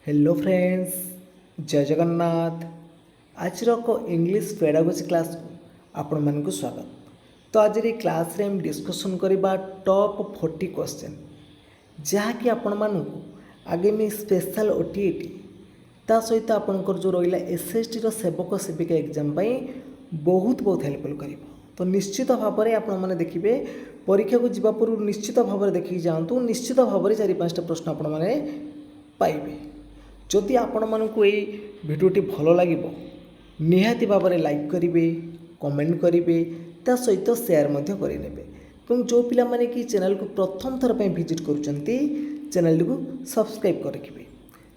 Hello friends, जय जगन्नाथ। आज English pedagogy class को आपण मानक स्वागत। तो आज क्लास रे हम डिस्कसन करबा टॉप 40 क्वेश्चन जहाँकि आपण मानक आगे में स्पेशल ओटीईटी ता सहित आपणकर जो रहा एसएसटी रो सेवक सेविका एग्जाम बहुत बहुत हेल्पफुल कर। तो निश्चित भाव में आपण मैंने देखिए परीक्षा को जीवा पूर्व निश्चित भाव में देखिए जातु निश्चित भाव में 4-5टा प्रश्न आपण मैंने पाइबे। जदि आपण मानकु एई भिडियोटी भल लगिबो निहाती भाव में लाइक करेंगे, कमेंट करेंगे, ता सहित सेयार मध्य करेंगे। और जो पिला माने कि चैनल को प्रथम थर पर विजिट करुचंती चैनल को सब्सक्राइब कर रखिए।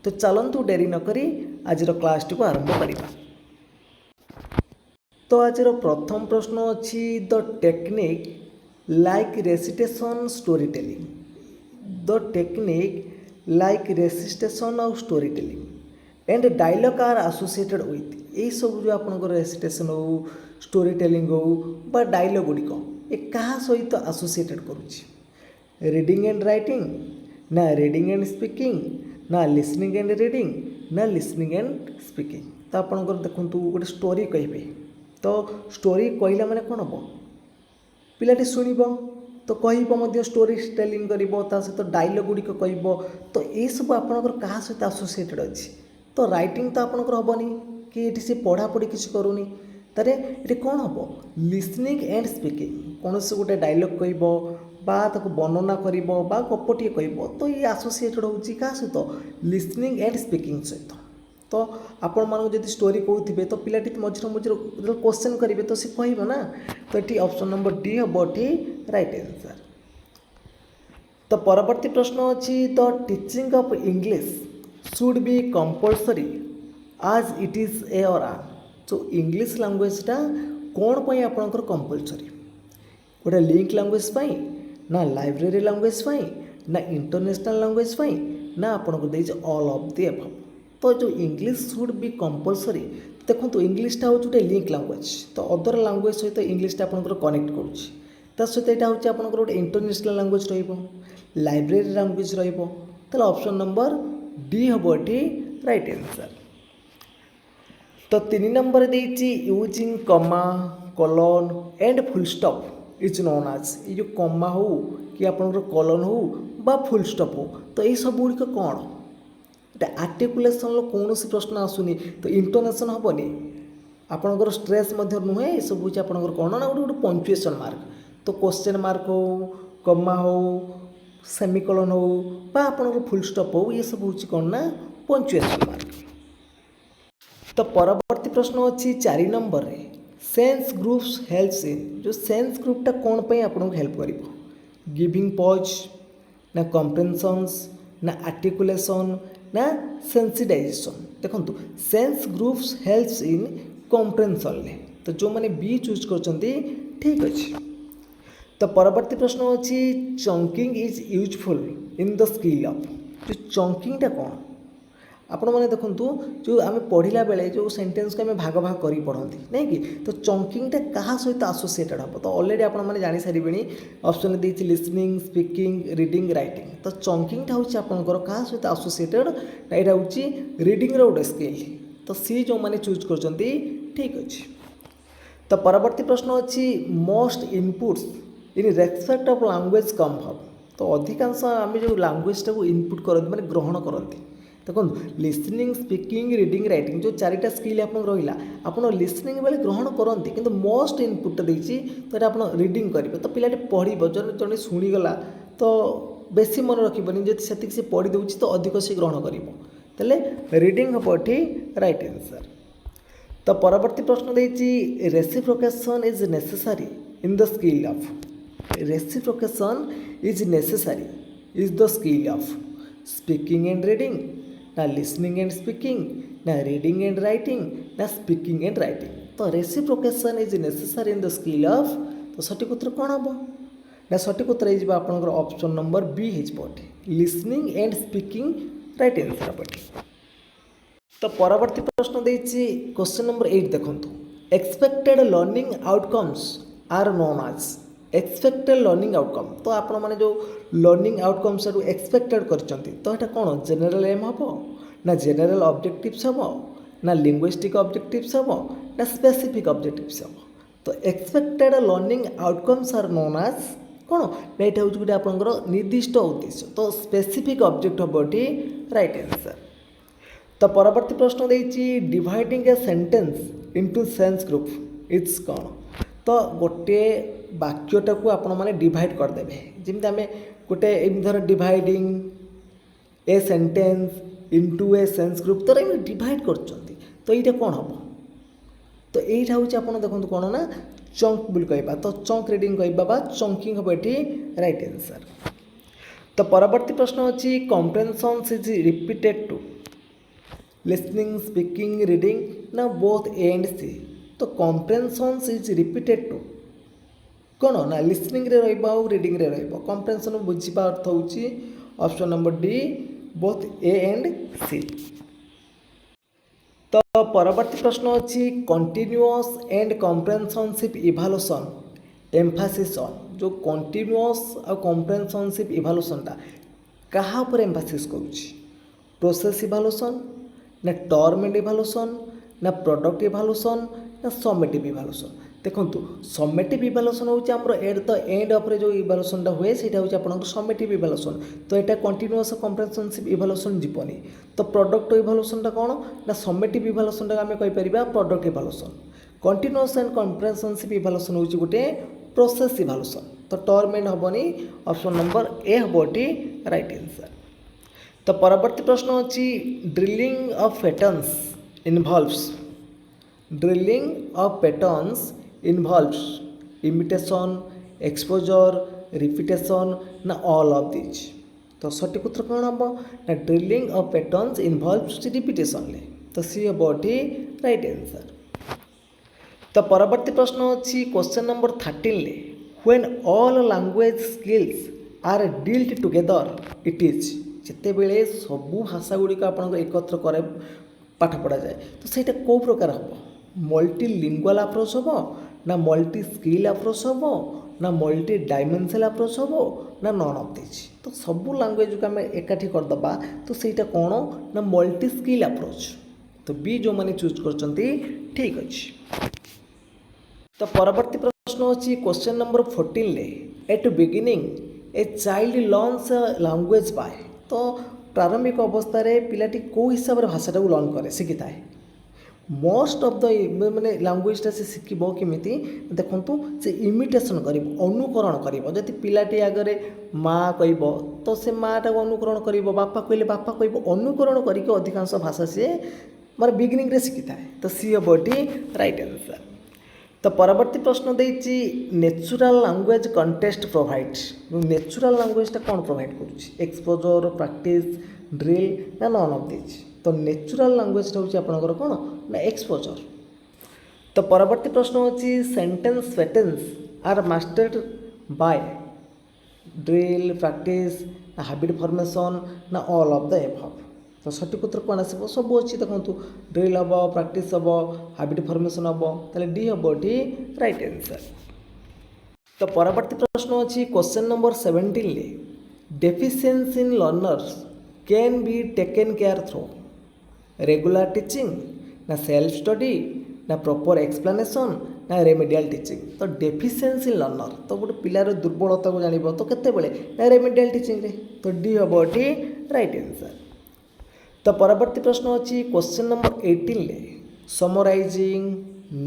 तो चलतु डेरी नक आज क्लास टी को आरंभ करवा। तो आज प्रथम प्रश्न अच्छी the technique like recitation story telling. The technique like recitation और story telling and dialogue are associated with यही सब जो आपंकर रेसिटेशन हो स्टोरी टेलिंग हो बा डायलॉग गुड़िक ये क्या सहित एसोसिएटेड करुच्ची रीडिंग एंड राइटिंग ना रीडिंग एंड स्पीकिंग ना लिसनिंग एंड रीडिंग ना लिसनिंग एंड स्पीकिंग। तो आपंकर देखूँ गोटे स्टोरी कहे तो स्टोरी कहला माने कौन हम पिलाटी शुणव तो कह स्टोरी टेलिंग कर सहित डायलॉग गुड़िक कह तो ये सब आपंकर क्या सहित एसोसिएटेड अच्छी। तो राइटिंग तो आपंकर हेनी कि ये सी पढ़ापढ़ी किसी करूनी तारे ये कौन हम लिसनिंग एंड स्पीकिंग कौन से गोटे डायलॉग कह वर्णना कर गपटे कह तो ये एसोसिएटेड होची क्या सहित लिसनिंग एंड स्पीकिंग सहित। तो आपण मानक जब स्टोरी कहते तो पिलाटी मझे मझे क्वेश्चन करेंगे तो सी कह ना। तो ये ऑप्शन नंबर डी हम ये राइट आंसर। तो परवर्ती प्रश्न अच्छी the teaching of English should be compulsory आज इट इज ए और आन। तो इंग्लिश लैंग्वेजटा कौन पर आपंकर कंपलसरी गोटे लिंक लैंग्वेज ना लाइब्रेरी लैंग्वेज ना इंटरनेशनल लैंग्वेज ना आपको देती ऑल ऑफ द अबव। तो जो इंग्लिश शुड बी कंपलसरी देखो तो इंग्लिशटा हूँ गोटे लिंक लैंग्वेज तो अदर लैंग्वेज सहित इंग्लिशटा आपंकर कनेक्ट करुँच सहित यहाँ हूँ आपंकर गोटे इंटरनेशनल लैंग्वेज लाइब्रेरी लैंग्वेज तो ऑप्शन नंबर डी हम ये राइट आंसर। तो 3 नंबर देती यूजिंग कमा colon and full stop is known आज ये जो कमा हो कि आपंकर कॉलन हो बा फुल स्टॉप हो तो ये सब गुड़िक कौन ये आर्टिकुलेसन कौन सी प्रश्न आसुनी तो इंटोनेशन हेनी आपंकर स्ट्रेस नुहे ये सब हूँ आपंकर कौन ना गोटे पंचुएसन मार्क तो क्वेश्चन मार्क हो कमा हो सेमिकोलन हो बा आपंकर फुल स्टॉप हो ये सब हूँ कौन ना पंचुएसन मार्क। तो परवर्ती प्रश्न अच्छी 4 नंबर रे सेंस ग्रुप्स हेल्प्स इन जो सेंस ग्रुपटा कौन पे आपको हेल्प कर गिविंग पॉज ना कॉम्प्रेhensions ना आर्टिकुलेशन ना सेंसिटाइजेशन। देखो सेंस ग्रुप्स हेल्प्स इन कॉम्प्रेhension तो जो मैंने बी चूज कर ठीक अच्छे। तो परवर्ती प्रश्न अच्छी chunking is useful in the skill of जो चंकिंगटा कौन आपण मैंने देखूँ जो आम पढ़ला बेले जो सेंटेंस को आम भाग भाग कर पढ़ती नहीं कि तो चंकिंगटा क्या सहित एसोसिएटेड हम तो अलरेडी आपने जानी सारे ऑप्शन देती लिसनिंग स्पीकिंग रीडिंग राइटिंग तो चंकिंगटा हूँ आपंकर क्या सहित एसोसिएटेड यहाँ हूँ रीडिंग रोड स्किल तो सी जो मैंने चूज कर ठीक अच्छे। तो परवर्ती प्रश्न अच्छी most inputs in respect of language come हम तो अधिकांश आम जो लैंग्वेजटा को इनपुट करते मैंने ग्रहण करती देखो लिसनिंग स्पीकिंग रीडिंग राइटिंग जो 4टा स्किल आप रहा आप लिसनिंग बेले ग्रहण करते कि मोस्ट इनपुटा देती तो ये आप रीडिंग करेंगे तो पिलाटी पढ़ जन शुणीगला तो बेसी मन रखी जब से पढ़ी दूसरी तो अधिक से ग्रहण कर रीडिंग हम ये राइट आंसर। तो परवर्ती प्रश्न देती reciprocation is necessary in the skill of reciprocation is necessary is the skill of speaking and reading ना लिसनिंग एंड स्पीकिंग ना रीडिंग एंड राइटिंग ना स्पीकिंग एंड राइटिंग। तो reciprocation is necessary in the skill of तो सठिक उत्तर कौन हम ना सठिक उत्तर हो आपंकर ऑप्शन नंबर बी होटे listening and speaking right answer पटे। तो परवर्ती प्रश्न देती क्वेश्चन नंबर 8 देखो expected learning outcomes are known as expected learning outcome तो आपण मैंने जो लर्निंग आउटकम से एक्सपेक्टेड कर तो यहाँ कौन जेनेल एम हम ना जेनरल ऑब्जेक्टिव्स हम ना लिंग्विस्टिक ऑब्जेक्टिव्स हम ना स्पेसिफिक ऑब्जेक्टिव्स हम तो expected learning outcomes are known as कौन ना यहाँ हूँ गोटे आपंकर निर्दिष्ट उद्देश्य तो स्पेसिफिक ऑब्जेक्ट हम ये राइट आंसर। तो परवर्ती प्रश्न देती dividing a sentence into sense group it's कौन तो गोटे वाक्यटा को आपण मैंने डिवाइड करदे जमी आम गोटे धर dividing a sentence into a sense group तो ये डिवाइड कर तो ये कौन हम तो यहाँ हूँ आप देखो कौन ना चंक बोली कहवा तो चंक रिडिंग कहवा चंकिंग हम ये राइट आंसर। तो परवर्ती प्रश्न अच्छी comprehension is repeated to listening speaking reading ना बोथ ए एंड सी तो कम्प्रेhension इज रिपीटेड टू कौन ना लिसनिंग रे रहिबा और रीडिंग रे रहिबा कम्प्रेhension बुझीबा अर्थ होची option number D both A and C. तो परवर्ती प्रश्न अच्छी continuous and comprehensive evaluation emphasis on जो कंटिन्यूअस और कम्प्रेhensionशिप इभालुएसनटा कहा पर एम्फासिस करूची प्रोसेस इभालुएसन ना टर्म इभालुएसन ना प्रोडक्ट इभालुएसन ना समेटिव इभालुएसन देखो समेटिव इभालुएसन हूँ आम एट द एंड अफ्रे जो इभालुएसनटा हुए ସେଇଟା हूँ आप समेटिव इभालुएसन तो यहाँ कंटिन्यूअस कम्प्रेhensionशिप इभालुएसन जीवनी तो प्रोडक्ट इभालुएसनटा कौन ना समेटिव इभालुएसनटा आम कहीपर product evaluation continuous and comprehensive evaluation हूँ गोटे प्रोसेस इभालुएसन तो टर्म एंड हेनी ऑप्शन नंबर ए हम ये राइट आंसर। तो परवर्ती प्रश्न अच्छी drilling of patterns involves drilling of patterns involves imitation exposure repetition ना ऑल ऑफ दिस तो सठिक उत्तर कौन हम ना drilling of patterns involves repetition तो सी हम ये राइट आंसर। तो परवर्ती प्रश्न अच्छी question number 13 when all language skills are dealt together it is जिते बेले सबू भाषा गुड़िक आप एकत्र करे पाठ पढ़ा जाए तो सहीटा कौ प्रकार हम मल्टीलिंगुअल अप्रोच हम ना मल्टी स्किल अप्रोच हम ना मल्टी डायमेंशनल अप्रोच हम ना नॉन ऑफ दिस तो सबू लैंग्वेज को आम एकाठी करदे तो सहीटा कौन ना मल्टी स्किल अप्रोच तो बी जो मैंने चूज कर ठीक अच्छे। तो परवर्ती प्रश्न अच्छी question number 14 at beginning a child learns language by तो प्रारंभिक अवस्था पिलाटी कौ हिसाब से भाषाटा को लर्न करे शिखी थाए मोस्ट ऑफ द मैंने लैंग्वेजटा से शिखब केमी देखु से इमिटेशन कर अनुकरण कर पिलाटी आगे माँ कह तो से माँटा को अनुकरण कर बापा कहले बापा कह अनुकरण करके अधिकांश भाषा सी मार बिगिनिंग रे शिखी थाए तो सी हम ये राइट आंसर। तो परवर्ती प्रश्न देती natural language context provide natural लैंग्वेजटा कौन प्रोवाइड कर एक्सपोजर प्रैक्टिस ड्रिल ना नॉन ऑफ दिस तो नेचुरल लैंग्वेजटा हूँ आपंकर कौन ना एक्सपोजर। तो परवर्ती प्रश्न अच्छी sentence patterns are mastered by drill practice ना हैबिट फॉर्मेशन ना ऑल ऑफ द एबव तो सठिक उत्तर कौन आसो सब अच्छी देखो ड्रिल हम प्रैक्टिस हम हैबिट फॉर्मेशन हम ताले डी हम ये राइट आंसर। तो परवर्ती प्रश्न अच्छी question number 17 deficiency in learners can be taken care through regular teaching ना सेल्फ स्टडी ना प्रॉपर एक्सप्लेनेशन ना रेमेडियल टीचिंग तो डेफिशिएंसी इन लर्नर तो गोटे पिलार दुर्बलता को जान तो केतेबेले ना रेमेडियल टीचिंग रे तो डी हम ये राइट आंसर। तो परवर्ती प्रश्न अच्छी question number 18 summarising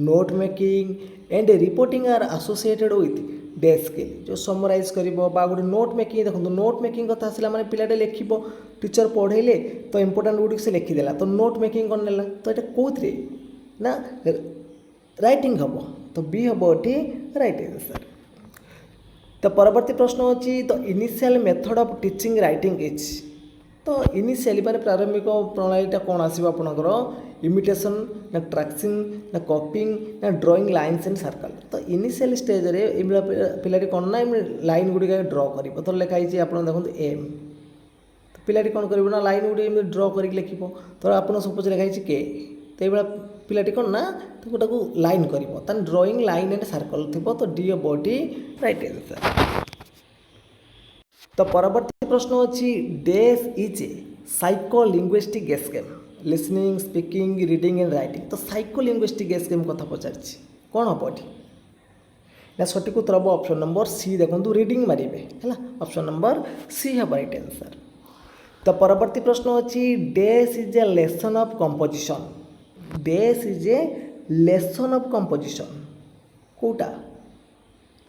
note making and reporting are associated with the skill जो समराइज कर गोटे नोट मेकिंग देखो नोट मेकिंग कथा आसला माने पिलाटे लिखिब टीचर पढ़ेले तो इंपोर्टाट गुड से लिखिदेला तो नोट मेकिंग कौन नेला तो ये कौन ना राइटिंग हम तो बी हम ये राइट आंसर। तो परवर्ती प्रश्न अच्छी the initial method of teaching writing is तो इनिशियली माने प्रारंभिक प्रणालीटा कौन आसो आपणकर इमिटेशन ना ट्रैक्सिंग ना कॉपिंग ना ड्रॉइंग लाइन्स एंड सर्कल तो इनिशियल स्टेज रे पिलाटी कौन ना लाइन गुड़िक ड्र कर तो लिखाई आप देखो एम तो पिलाटी कौन कर ना लाइन गुड़ी ड्र कर लिख तो आप सपोज लिखाई के तो ये पिलाटी कौन ना तो गोटा लाइन कर ड्रॉइंग लाइन एंड सर्कल थी तो डी हम ये राइट आंसर। तो परवर्ती प्रश्न अच्छी dash is a psycholinguistic guess game listening speaking reading and writing তো সাইকোলিঙ্গুইষ্টিক গেସ୍ গেମ୍ কথা পଚାରିଛି କ'ଣ ହେବ ଏଠି ନା ସଠିକ୍ ଉତ୍ତର ହେବ ଅପସନ୍ ନମ୍ବର ସି ଦେଖନ୍ତୁ ରିଡ଼ିଂ ମାରିବେ ହେଲା ଅପସନ୍ ନମ୍ବର ସି ହେବ ରାଇଟ୍ ଆନ୍ସର୍। ତ ପରବର୍ତ୍ତୀ ପ୍ରଶ୍ନ ଅଛି dash is a lesson of composition dash is a lesson of composition କେଉଁଟା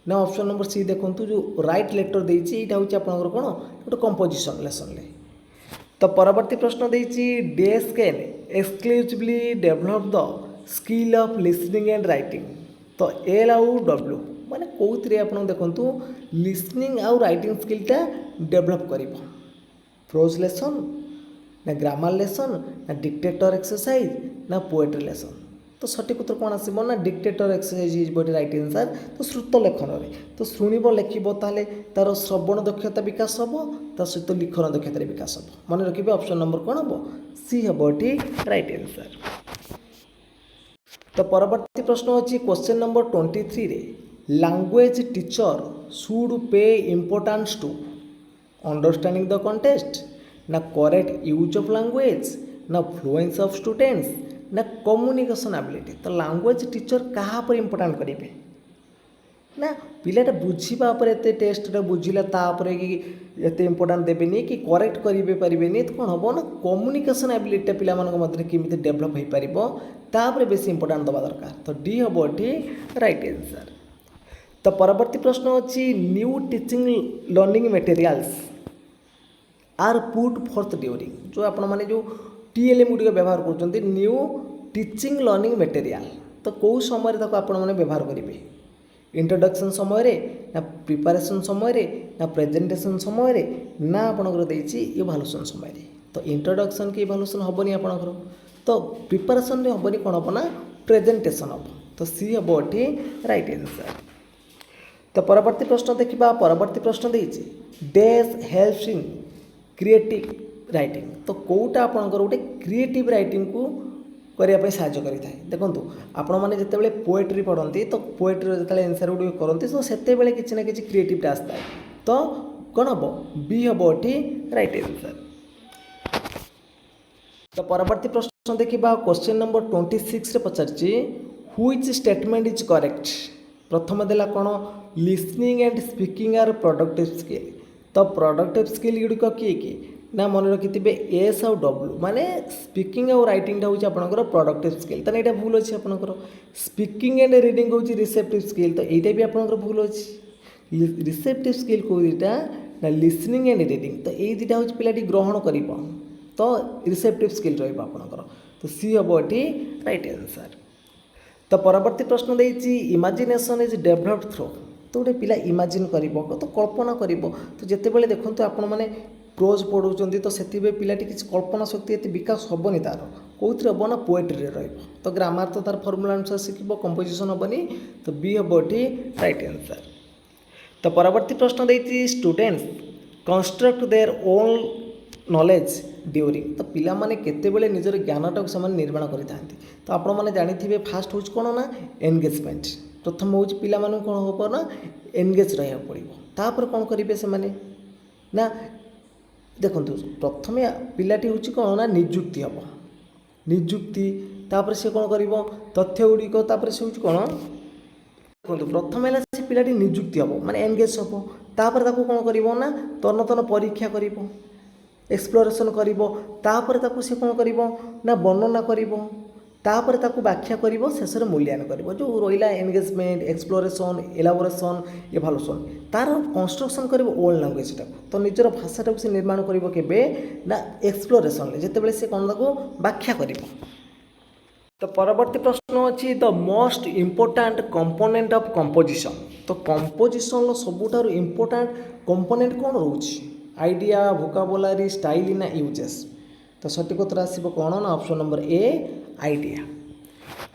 ନା ଅପସନ୍ ନମ୍ବର ସି ଦେଖନ୍ତୁ ଯେଉଁ ରାଇଟ୍ ଲେଟର୍ ଦେଇଛି ଏଇଟା ହେଉଛି ଆପଣଙ୍କର କ'ଣ ଗୋଟେ କମ୍ପୋଜିସନ୍ ଲେସନ୍ରେ। तो परवर्ती प्रश्न देछि dash can exclusively develop the skill of listening and writing तो एल आउ डब्ल्यू माने कौन आप देखु लिसनिंग आउ राइटिंग स्किलटा डेभलप कर प्रोज लेसन ना ग्रामर लेसन ना डिक्टेटर एक्सरसाइज ना पोएट्री लेसन तो सठिक उत्तर कौन आसो ना dictation exercise is but right answer तो श्रुत लेखन तो शुणव लेखब ताले तार श्रवण दक्षता विकास हम ता सहित लिखन दक्षतार विकास हम मन रखिए ऑप्शन नंबर कौन हम सी हम ये राइट आंसर। तो परवर्ती प्रश्न अच्छी क्वेश्चन नंबर 23 रे language teacher should pay importance to understanding the context ना करेक्ट यूज ऑफ लैंग्वेज ना फ्लुएंस ऑफ स्टूडेंट्स ना कम्युनिकेशन एबिलिटी तो लैंग्वेज टीचर क्या पर इम्पोर्टेंट करेंगे ना पिलाटा बुझा एत टेस्टा बुझिला कि एत इम्पोर्टेंट देवेनि कि करेक्ट करेंगे पारे तो कौन हम ना कम्युनिकेशन एबिलिटी पिला मध्य केमी डेभलप हो पार तापर बेस इम्पोर्टेंट दवा दरकार तो डी हम ये राइट आंसर। तो परवर्ती प्रश्न अच्छी new teaching learning materials are put forth during जो आपण मैंने जो टीएलएम गुड़िक व्यवहार कर न्यू टीचिंग लर्निंग मटेरियल तो कौ समय आपण मैंने व्यवहार करेंगे इंट्रोडक्शन समय ना प्रिपरेशन समय ना प्रेजेंटेशन समय ना आपंकर इभालुएसन समय तो इंट्रोडक्शन की इभालुएसन हेनी आपंकर तो प्रिपरेशन हेनी कौन हम ना प्रेजेंटेशन हम तो सी हम ये राइट आंसर। तो परवर्ती प्रश्न देखा परवर्ती प्रश्न देछि dash helps in creative writing तो कौटा आपंकर गोटे क्रिएटिव राइटिंग को करने साहाय्य करें देखो आपण मैंने जिते पोएट्री पढ़ती तो पोएट्री जो आंसर गुड़ करते तो से किसी ना कि क्रिएटिव आसता है तो कौन हम बी हम ये राइट आंसर। तो परवर्ती प्रश्न देखा क्वेश्चन नंबर 26 रे पचारछि व्हिच स्टेटमेंट इज करेक्ट प्रथम देला कौन listening and speaking are productive skill तो प्रोडक्टिव स्किल गुड़िक किए ना मन रखिथे एस आउ डब्ल्यू माने स्पीकिंग आउ रईटिंग हूँ आपंकर प्रोडक्टिव स्किल तो यहाँ भूल अच्छी आपंकर स्पीकिंग एंड रिडिंग हूँ रिसेप्टिव स्किल तो यहाँ भी आपंकर भूल अच्छी रिसेप्टिव स्किल कौ दुटा ना लिसनिंग एंड रिडिंग तो ये दुटा हूँ पिलाटी ग्रहण कर तो रिसेप्टिव स्किल रहा तो सी हम ये राइट आंसर। तो परवर्ती प्रश्न देछि इमेजिनेशन इज डेभलप्ड थ्रू तो गोटे पिला इमेजिन कर तो कल्पना कर तो जितेबाला देखो आपण मैंने प्रोज पढ़ुंट तो से पिलाटी किसी कल्पना शक्ति ये विकास हेनी तार कौन हम ना पोएट्री तो ग्रामर तो तार फर्मुला अनुसार शिखब कंपोजिशन हेनी तो बी हम ये राइट आंसर। तो परवर्ती प्रश्न देछि students construct their own knowledge during तो पिला माने केतेबेले निजर ज्ञानटा को निर्माण करता तो आपण मैंने जानी फास्ट हूँ कौन ना एनगेजमेंट प्रथम हूँ पिला मानू कौन हम ना एनगेज रहा पड़ो तापर कौन करेंगे से ना देखो प्रथम पिलाटी हूँ कौन ना निजुक्ति हम निजुक्ति तापर से कौन कर तथ्य गुड़िक से हूँ कौन देखो प्रथम है से पिलाटी निजुक्ति हम माने एनगेज हम तापर कौन कर ना तन तन परीक्षा कर एक्सप्लोरेशन कर से कौन कर ना वर्णना कर तापर ताकू व्याख्या कर शेष में मूल्यांकन कर जो रहा एनगेजमेंट एक्सप्लोरेशन एलाबोरेशन इभालुएसन तार कंस्ट्रक्शन कर ओल्ड लैंग्वेज तो निजर भाषाटा से निर्माण कर ना एक्सप्लोरेशन जितेबाला से कौन ताको व्याख्या कर। तो परवर्ती प्रश्न अच्छी the most important component of composition तो कंपोजिशन सबुठार इम्पोर्टाट कंपोनेंट कौन रोचे आइडिया वोकाबुलारी स्टाइल ना यूजेस तो सठिक उत्तर आसो कौन ना ऑप्शन नंबर ए आइडिया।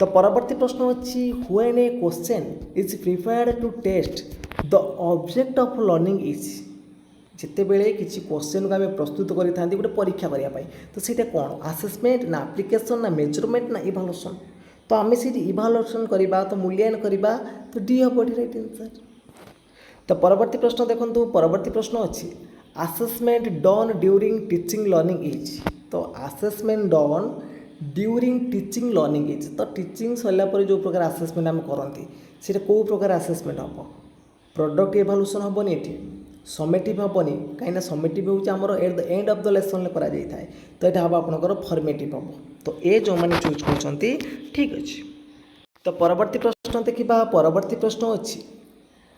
तो परवर्ती प्रश्न अच्छी when a question is prepared to test the object of learning is जितेबाला किसी क्वेश्चन को आम प्रस्तुत करें गोटे परीक्षा करने तो सीटा कौन आसेसमेंट ना एप्लिकेशन ना मेजरमेंट ना इभालुएसन तो आम से इभालुएसन करवा तो मूल्यांकन करवा तो डी हम राइट आंसर। तो परवर्ती प्रश्न देखो परवर्ती प्रश्न अच्छी assessment done during teaching learning is. तो assessment done during teaching learning is. तो टीचिंग सरला पर जो प्रकार आसेसमेंट आम करती से कौ प्रकार आसेसमेंट हम प्रोडक्ट इभाल्यूएसन हेनी ये समेटिव हेनी कहीं summative Homer at the end of the lesson करा जाए तो यहाँ हम आपंकर फर्मेटिव हम। तो ये जो मैंने चूज कर ठीक अच्छे। तो परवर्ती प्रश्न देखा परवर्ती प्रश्न अच्छी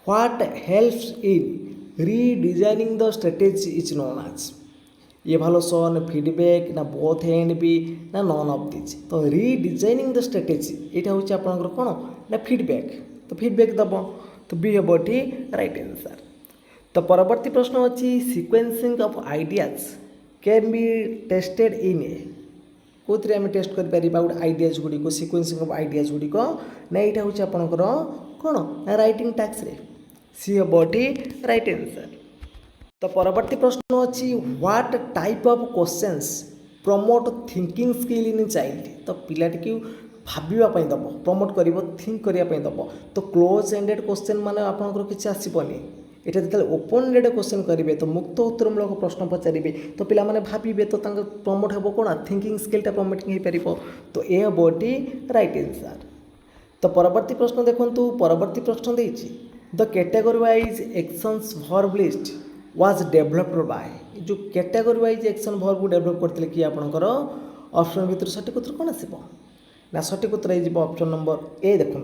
what helps in redesigning the strategy is known as evaluation feedback ना बोथ एंड बी ना नॉन ऑफ दिस। तो रीडिजाइनिंग द स्ट्रेटेजी यहाँ हूँ आपंकर कौन ना फीडबैक। तो फीडबैक दब तो बी हम ये राइट आंसर। तो परवर्ती प्रश्न अच्छी sequencing of ideas can be tested in a कौन आम टेस्ट कर गोटे आइडियाज गुड़िक सिक्वेन्सिंग ऑफ आइडियाज गुड़िक ना यहाँ हूँ आपंकर कौन ना राइटिंग टास्क रे सी हम ये राइट आंसर। तो परवर्ती प्रश्न अच्छी what type of questions promote thinking skill in child. तो पिलाटी की भावाई दब प्रमोट कर थिंक करने दब। तो क्लोज एंडेड क्वेश्चन माने आपंकर किसी आसपनी ये जो ओपन एंडेड क्वेश्चन करेंगे तो मुक्त उत्तरमूलक प्रश्न पचारे तो पिला माने भावे तो प्रमोट हे कौन थिंकिंग स्किलटा प्रमोटिंग हो पार। तो ये हम ये राइट आंसर। तो परवर्ती प्रश्न देखूँ परवर्ती प्रश्न देती the category wise actions verb list was developed by जो कैटेगरी वाइज एक्शन वर्ब को डेभलप करते किए आपंकर ऑप्शन भर सठिक उत्तर कौन आसो ना सठिक उत्तर हो ऑप्शन नंबर ए देखूँ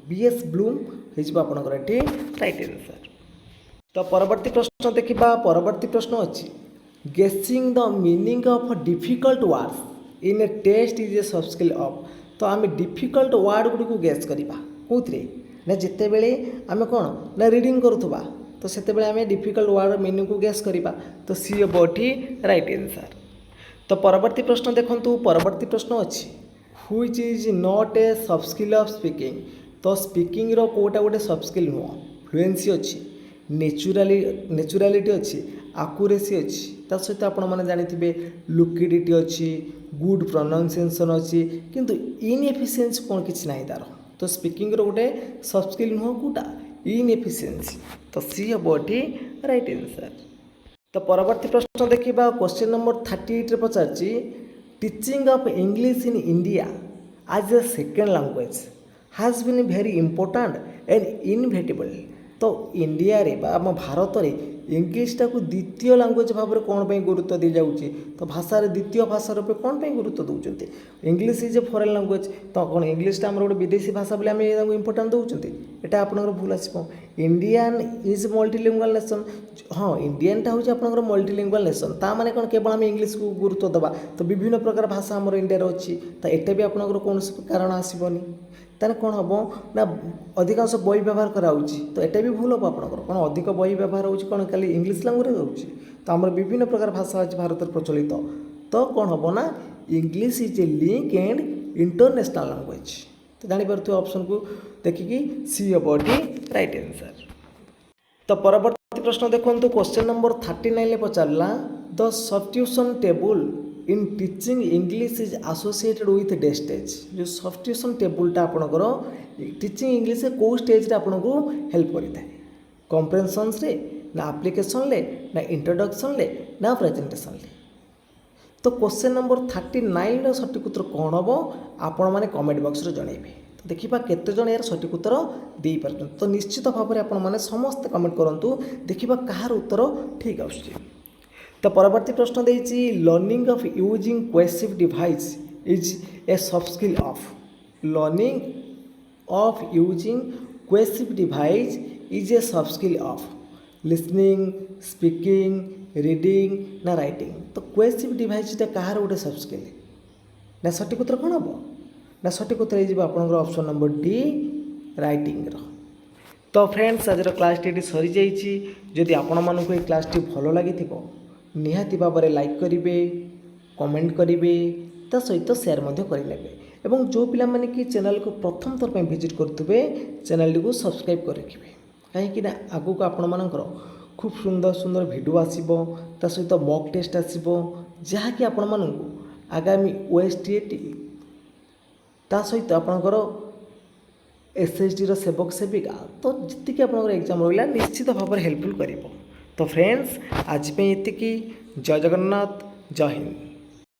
बीएस ब्लूम होकर ये राइट आंसर। तो परवर्ती प्रश्न देखा परवर्ती प्रश्न अच्छी guessing the meaning of difficult words in a test is a soft skill of. तो आम डिफिकल्ट वर्ड गुड़ी को गेस करवा कौन ना जिते बड़े आम कौन ना रीडिंग करुवा तो से आम डिफिकल्ट वर्ड मीनिंग को गेस करवा तो सी हम ये राइट आंसर। तो परवर्ती प्रश्न देखूँ परवर्ती प्रश्न अच्छी which is not a soft skill of speaking. तो स्पीकिंग रो कोटा गोटे सॉफ्ट स्किल नुह फ्लुएंसी अच्छी नेचुरालिटी अच्छी आकुरेसी अच्छी ता सहित आपण मैंने जानी लुकिडिटी अच्छी गुड प्रोनाउंसिएशन अच्छी किंतु इनएफिशिएंसी कौन किसी ना तार। तो स्पीकिंग रो गोटे सॉफ्ट स्किल नुह कौटा इनएफिशिएंसी। तो सी हम ये राइट आंसर। तो परवर्ती प्रश्न देखा क्वेश्चन नंबर 38 पचार teaching of English in India as a second language has been very important and inevitable. तो इंडिया रे आम भारत में इंग्लीशटा को द्वितीय लैंग्वेज भाव में कौन पर गुरुत्व दी जाऊँगी। तो भाषा द्वितीय भाषा रूप कौन पर गुरुत्व दौरान English is a foreign language. तो कौन इंग्लीशटा आम गोटे विदेशी भाषा बोले आम इंपोर्टेंट दौरान यहाँ आपंकर भूल आसो। Indian is multilingual nation. हाँ इंडियानटा हूँ आपंकर मल्टीलिंगुअल नेशन ता माने कौन केवल आम इंग्लीश को गुरुत्व देवा। तो विभिन्न प्रकार भाषा आम इंडिया अच्छी तो यहाँ भी आपंकर कौन कारण आसबनी ताने कौन हम ना अधिकांश बही व्यवहार कराऊँगी तो यहाँ भी भूल हम आपंकर कौन अधिक बही व्यवहार हो कौन खाली इंग्लीश लैंग्वेज होची। तो आम विभिन्न प्रकार भाषा अच्छी भारत में प्रचलित तो कौन हम ना English is a link and international language. तो जापर ऑप्शन को देखिकी सी हम ये राइट आंसर। तो परवर्ती प्रश्न देखो क्वेश्चन नंबर 39 पचारा the substitution table in teaching English is associated with the stage. जो सब्स्टिट्यूशन टेबुलटा आपंकर टीचिंग इंग्लिश कौ स्टेज आपको हेल्प करता है कम्प्रेhension रे ना एप्लिकेशन ले ना इंट्रोडक्शन ले ना प्रेजेंटेशन ले। तो क्वेश्चन नंबर 39 सठिक उत्तर कौन हम आपण मैंने कमेंट बॉक्स रे जनइबे। तो देखा केते जन यार सठिक उत्तर दे पार। तो निश्चित भाव में आपण मैंने समस्त कमेंट करूँ देखा कहार उत्तर ठीक आसुची। तो परवर्ती प्रश्न देती learning of using cohesive device is a soft skill of. Learning of using cohesive device is a soft skill of listening speaking reading ना राइटिंग। तो कोहेसिव डिवाइसटा कहार गोटे सॉफ्ट स्किल ना सठिक उत्तर कौन हम ना सठिक उत्तर हो आपंकर ऑप्शन नंबर डी राइटिंग। तो फ्रेंड्स आज क्लास टी सरी जाइए। जदि आपण मानक क्लास टी भल लगी निहाती भाव में लाइक करेंगे कमेंट करेंगे ता सहित शेयर करेंगे एवं जो पिला माने कि चैनल को प्रथम थर पर विजिट करुवे चैनल को सब्सक्राइब कर रखिए कहीं आगू को आपण मानकर खूब सुंदर सुंदर वीडियो आसीबो ता सहित मॉक टेस्ट आसीबो जहाँकि आपण मानू आगामी ओएसटीएटी ता सहित आपणकर एसएसडी रो सेवक सेविका तो जी आपंकर एग्जाम रहा निश्चित भाव में हेल्पफुल कर। तो फ्रेंड्स आज पे ये जय जगन्नाथ जय हिंद।